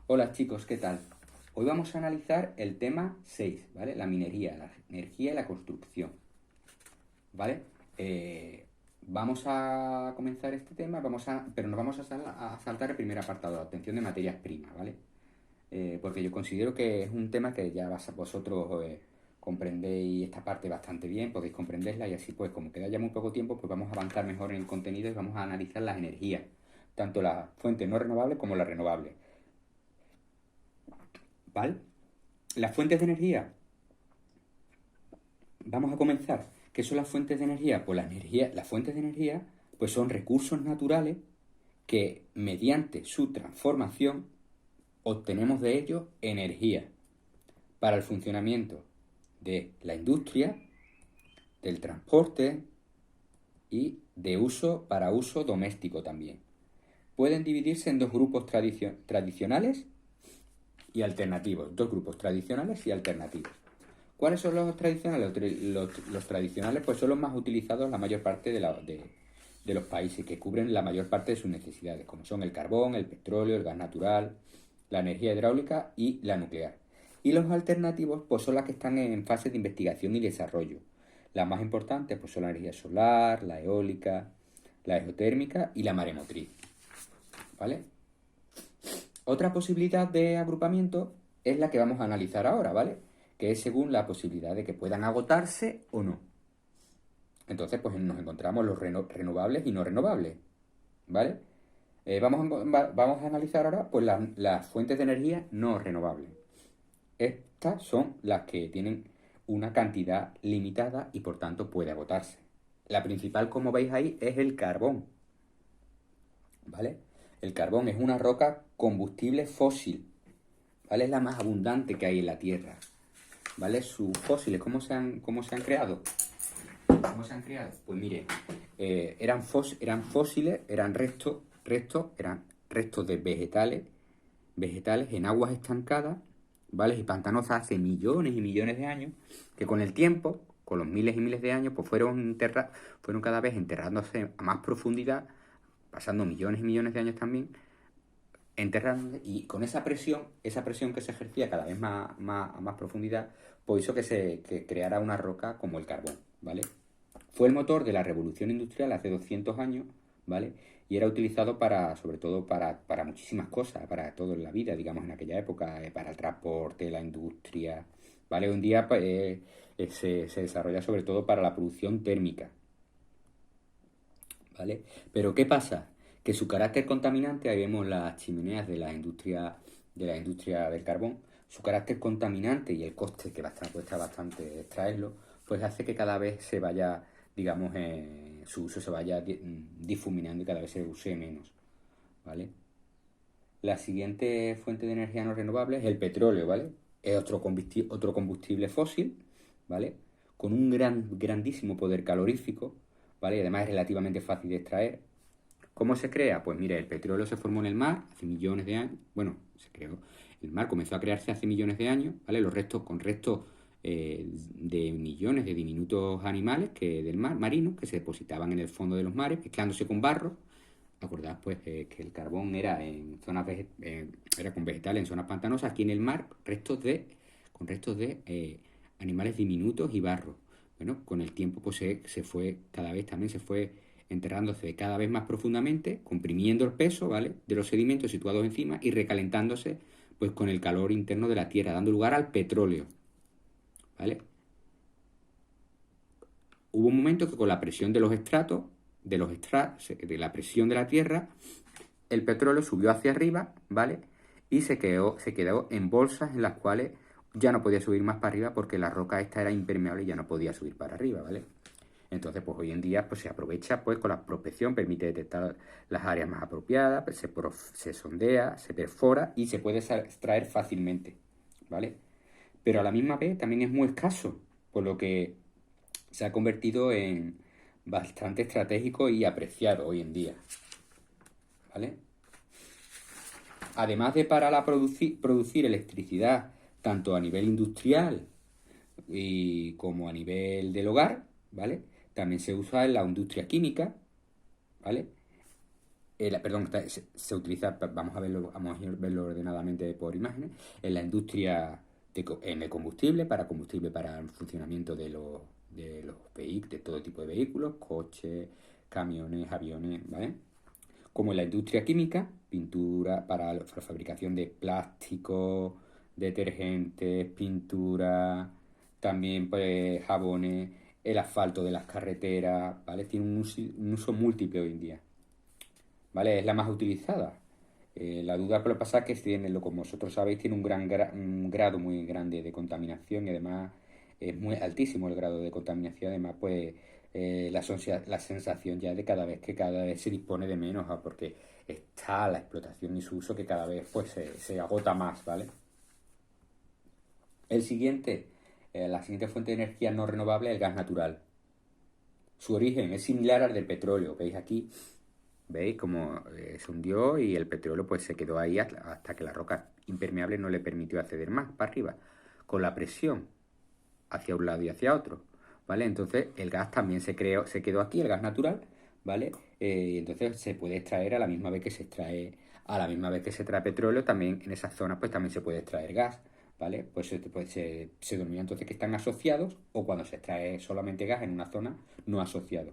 Hola chicos, ¿qué tal? Hoy vamos a analizar el tema 6, ¿vale? La minería, la energía y la construcción, ¿vale? Vamos a comenzar este tema, pero nos vamos a saltar el primer apartado, la obtención de materias primas, ¿vale? Porque yo considero que es un tema que ya vosotros comprendéis esta parte bastante bien, podéis comprenderla y así pues como queda ya muy poco tiempo, pues vamos a avanzar mejor en el contenido y vamos a analizar las energías, tanto las fuentes no renovables como las renovables, ¿vale? Las fuentes de energía. Vamos a comenzar. ¿Qué son las fuentes de energía? Pues las fuentes de energía pues son recursos naturales que mediante su transformación obtenemos de ellos energía para el funcionamiento de la industria, del transporte y de uso para uso doméstico también. Pueden dividirse en dos grupos tradicionales y alternativos. Dos grupos tradicionales y alternativos. ¿Cuáles son los tradicionales? Los tradicionales pues son los más utilizados en la mayor parte de los países, que cubren la mayor parte de sus necesidades, como son el carbón, el petróleo, el gas natural, la energía hidráulica y la nuclear. Y los alternativos pues son las que están en fase de investigación y desarrollo. Las más importantes pues son la energía solar, la eólica, la geotérmica y la maremotriz. ¿Vale? Otra posibilidad de agrupamiento es la que vamos a analizar ahora, ¿vale? Que es según la posibilidad de que puedan agotarse o no. Entonces, pues nos encontramos los renovables y no renovables, ¿vale? Vamos a analizar ahora pues las fuentes de energía no renovables. Estas son las que tienen una cantidad limitada y por tanto puede agotarse. La principal, como veis ahí, es el carbón, ¿vale? El carbón es una roca combustible fósil, ¿vale? Es la más abundante que hay en la Tierra, ¿vale? Sus fósiles, cómo se han creado? ¿Cómo se han creado? Pues mire, eran fósiles, eran restos de vegetales en aguas estancadas, ¿vale? Y pantanosas hace millones y millones de años, que con el tiempo, con los miles y miles de años, pues fueron cada vez enterrándose a más profundidad, pasando millones y millones de años también, enterrándose, y con esa presión que se ejercía cada vez a más profundidad, pues hizo que creara una roca como el carbón, ¿vale? Fue el motor de la revolución industrial hace 200 años, ¿vale? Y era utilizado sobre todo para muchísimas cosas, para todo en la vida, digamos, en aquella época, para el transporte, la industria, ¿vale? Hoy en día pues, se desarrolla sobre todo para la producción térmica, ¿vale? Pero ¿qué pasa? Que su carácter contaminante, ahí vemos las chimeneas de la industria del carbón, su carácter contaminante y el coste que cuesta bastante extraerlo, pues hace que cada vez se vaya, digamos, su uso se vaya difuminando y cada vez se use menos, ¿vale? La siguiente fuente de energía no renovable es el petróleo, ¿vale? Es otro combustible fósil, ¿vale? Con un grandísimo poder calorífico, ¿vale? Y además es relativamente fácil de extraer. ¿Cómo se crea? Pues mire, el petróleo se formó en el mar hace millones de años. Bueno, se creó. El mar comenzó a crearse hace millones de años, ¿vale? Con restos de millones de diminutos animales del mar, marinos, que se depositaban en el fondo de los mares, mezclándose con barro. Acordad pues que el carbón era era con vegetales en zonas pantanosas, aquí en el mar con restos de animales diminutos y barro. Bueno, con el tiempo pues cada vez también se fue enterrándose cada vez más profundamente, comprimiendo el peso, ¿vale? De los sedimentos situados encima y recalentándose pues con el calor interno de la tierra, dando lugar al petróleo, ¿vale? Hubo un momento que con la presión de los estratos, de la presión de la tierra, el petróleo subió hacia arriba, ¿vale? Y se quedó en bolsas en las cuales ya no podía subir más para arriba porque la roca esta era impermeable y ya no podía subir para arriba, ¿vale? Entonces, pues hoy en día pues, se aprovecha pues con la prospección, permite detectar las áreas más apropiadas, pues, se sondea, se perfora y se puede extraer fácilmente, ¿vale? Pero a la misma vez también es muy escaso, por lo que se ha convertido en bastante estratégico y apreciado hoy en día, ¿vale? Además de producir electricidad tanto a nivel industrial como a nivel del hogar, ¿vale? También se usa en la industria química, ¿vale? perdón, se utiliza, vamos a verlo ordenadamente por imágenes, en la industria, en el combustible para el funcionamiento de los vehículos, de todo tipo de vehículos, coches, camiones, aviones, ¿vale? Como en la industria química, pintura para la fabricación de plásticos, detergentes, pintura, también pues jabones, el asfalto de las carreteras, ¿vale? Tiene un uso múltiple hoy en día, ¿vale? Es la más utilizada. La duda por lo pasa es que tiene, como vosotros sabéis, tiene un grado muy grande de contaminación y además es muy altísimo el grado de contaminación. Además, pues la sensación ya de cada vez se dispone de menos, porque está la explotación y su uso que cada vez pues se agota más, ¿vale? La siguiente fuente de energía no renovable es el gas natural. Su origen es similar al del petróleo, ¿veis aquí? ¿Veis cómo se hundió y el petróleo pues se quedó ahí hasta que la roca impermeable no le permitió acceder más para arriba, con la presión hacia un lado y hacia otro, ¿vale? Entonces el gas también se quedó aquí, el gas natural, ¿vale? Entonces se puede extraer a la misma vez que se extrae, a la misma vez que se trae petróleo, también en esas zonas pues también se puede extraer gas, ¿vale? Pues se denomina entonces que están asociados o cuando se extrae solamente gas en una zona no asociado.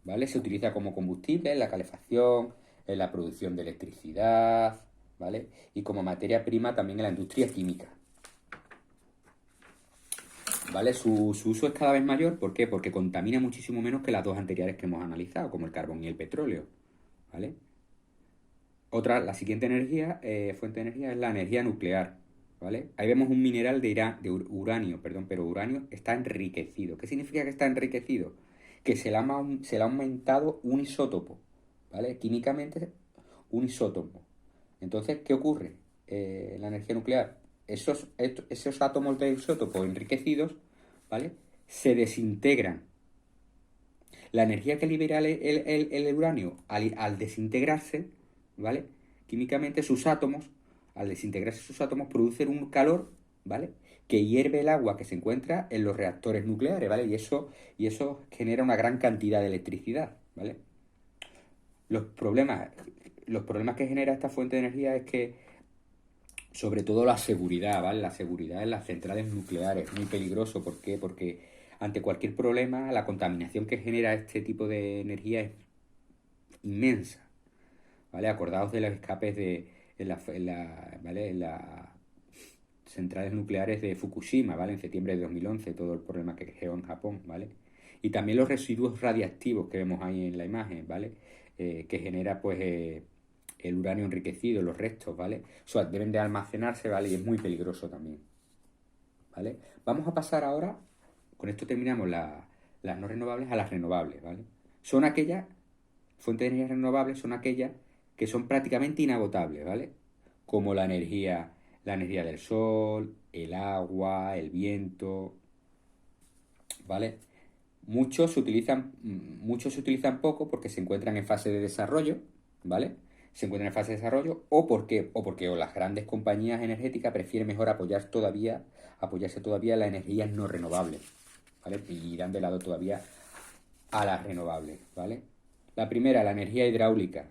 ¿Vale? Se utiliza como combustible en la calefacción, en la producción de electricidad, ¿vale? Y como materia prima también en la industria química, ¿vale? Su uso es cada vez mayor, ¿por qué? Porque contamina muchísimo menos que las dos anteriores que hemos analizado, como el carbón y el petróleo, ¿vale? La siguiente fuente de energía es la energía nuclear, ¿vale? Ahí vemos un mineral de uranio, perdón, pero uranio está enriquecido. ¿Qué significa que está enriquecido? Que se le ha aumentado un isótopo, ¿vale? Químicamente, un isótopo. Entonces, ¿qué ocurre en la energía nuclear? Esos átomos de isótopo enriquecidos, ¿vale? Se desintegran. La energía que libera el uranio al desintegrarse, ¿vale? Químicamente al desintegrarse sus átomos, producen un calor, ¿vale? Que hierve el agua que se encuentra en los reactores nucleares, ¿vale? Y eso genera una gran cantidad de electricidad, ¿vale? Los problemas, los problemas que genera esta fuente de energía es que, sobre todo la seguridad, ¿vale? La seguridad en las centrales nucleares, muy peligroso. ¿Por qué? Porque ante cualquier problema, la contaminación que genera este tipo de energía es inmensa, ¿vale? Acordaos de los escapes ¿vale? En las centrales nucleares de Fukushima, ¿vale? En septiembre de 2011, todo el problema que creó en Japón, ¿vale? Y también los residuos radiactivos que vemos ahí en la imagen, ¿vale? Que genera, pues, el uranio enriquecido, los restos, ¿vale? O sea, deben de almacenarse, ¿vale? Y es muy peligroso también, ¿vale? Vamos a pasar ahora, con esto terminamos las no renovables a las renovables, ¿vale? Son aquellas fuentes de energía renovables, son aquellas que son prácticamente inagotables, ¿vale? Como la energía del sol, el agua, el viento, ¿vale? Muchos se utilizan poco porque se encuentran en fase de desarrollo, ¿vale? Se encuentran en fase de desarrollo o porque las grandes compañías energéticas prefieren mejor apoyarse todavía en las energías no renovables, ¿vale? Y dan de lado todavía a las renovables, ¿vale? La primera, la energía hidráulica,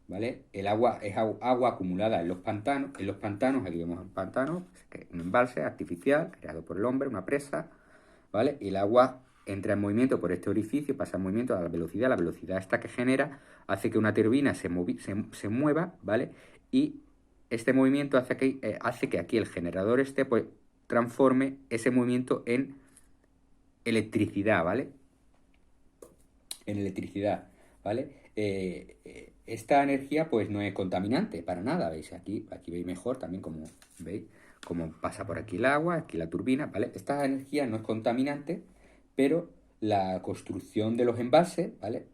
¿vale? El agua es agua acumulada en los pantanos. Aquí vemos un pantano, un embalse artificial creado por el hombre, una presa, ¿vale? Y el agua entra en movimiento por este orificio, pasa en movimiento a la velocidad esta que genera hace que una turbina se mueva, ¿vale? Y este movimiento hace que aquí el generador pues transforme ese movimiento en electricidad, ¿vale? En electricidad, ¿vale? Esta energía pues no es contaminante para nada, ¿veis? Aquí veis mejor también como, ¿veis? Como pasa por aquí el agua, aquí la turbina, ¿vale? Esta energía no es contaminante, pero la construcción de los embalses, ¿vale?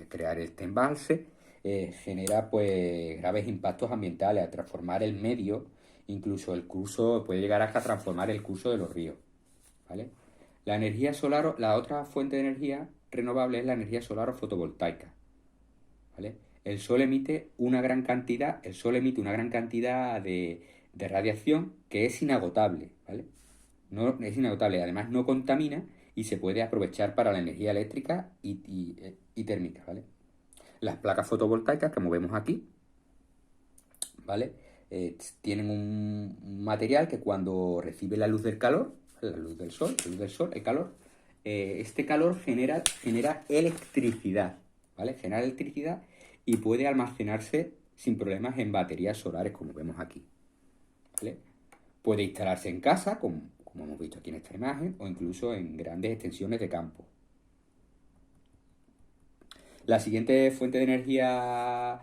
Crear este embalse genera pues graves impactos ambientales al transformar el medio, incluso el curso, puede llegar hasta transformar el curso de los ríos, ¿vale? La energía solar, la otra fuente de energía renovable es la energía solar o fotovoltaica, ¿vale? El sol emite una gran cantidad de radiación que es inagotable, ¿vale? No, es inagotable, además no contamina y se puede aprovechar para la energía eléctrica y térmica, ¿vale? Las placas fotovoltaicas, como vemos aquí, ¿vale? Tienen un material que cuando recibe la luz del calor, la luz del sol, el calor, este calor genera electricidad, ¿vale? Genera electricidad y puede almacenarse sin problemas en baterías solares, como vemos aquí, ¿vale? Puede instalarse en casa, como hemos visto aquí en esta imagen, o incluso en grandes extensiones de campo. La siguiente fuente de energía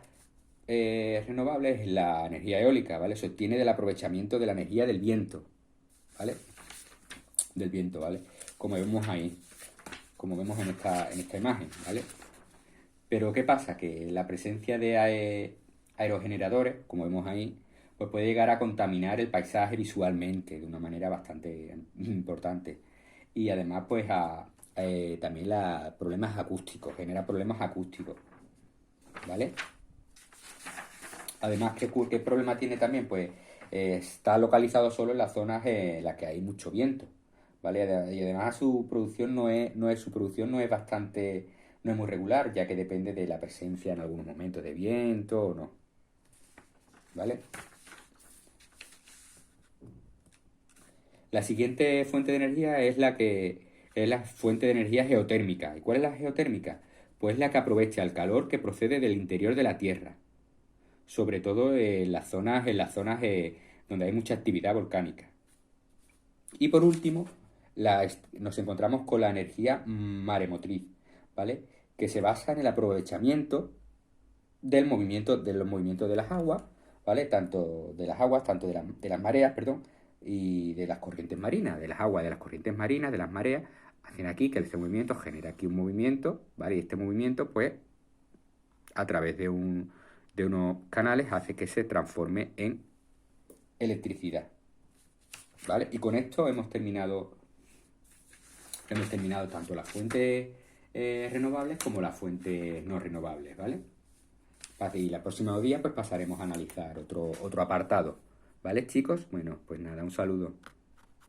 renovable es la energía eólica, ¿vale? Se obtiene del aprovechamiento de la energía del viento, ¿vale? Del viento, ¿vale? Como vemos ahí, como vemos en esta imagen, ¿vale? Pero ¿qué pasa? Que la presencia de aerogeneradores, como vemos ahí, pues puede llegar a contaminar el paisaje visualmente de una manera bastante importante. Y además, pues, también problemas acústicos, genera problemas acústicos, ¿vale? Además, ¿qué problema tiene también? Pues está localizado solo en las zonas en las que hay mucho viento, ¿vale? Y además su producción no es muy regular, ya que depende de la presencia en algunos momentos de viento o no, ¿vale? La siguiente fuente de energía es la fuente de energía geotérmica. ¿Y cuál es la geotérmica? Pues la que aprovecha el calor que procede del interior de la Tierra, sobre todo en las zonas donde hay mucha actividad volcánica. Y por último, nos encontramos con la energía maremotriz, ¿vale? Que se basa en el aprovechamiento de los movimientos de las aguas, ¿vale? Tanto de las mareas, perdón, y de las corrientes marinas, de las aguas, de las corrientes marinas, de las mareas, hacen aquí que este movimiento genera aquí un movimiento, ¿vale? Y este movimiento, pues, a través de unos canales hace que se transforme en electricidad, ¿vale? Y con esto hemos terminado tanto las fuentes renovables como las fuentes no renovables, ¿vale? Y la próxima día pues pasaremos a analizar otro apartado, ¿vale, chicos? Bueno, pues nada, un saludo.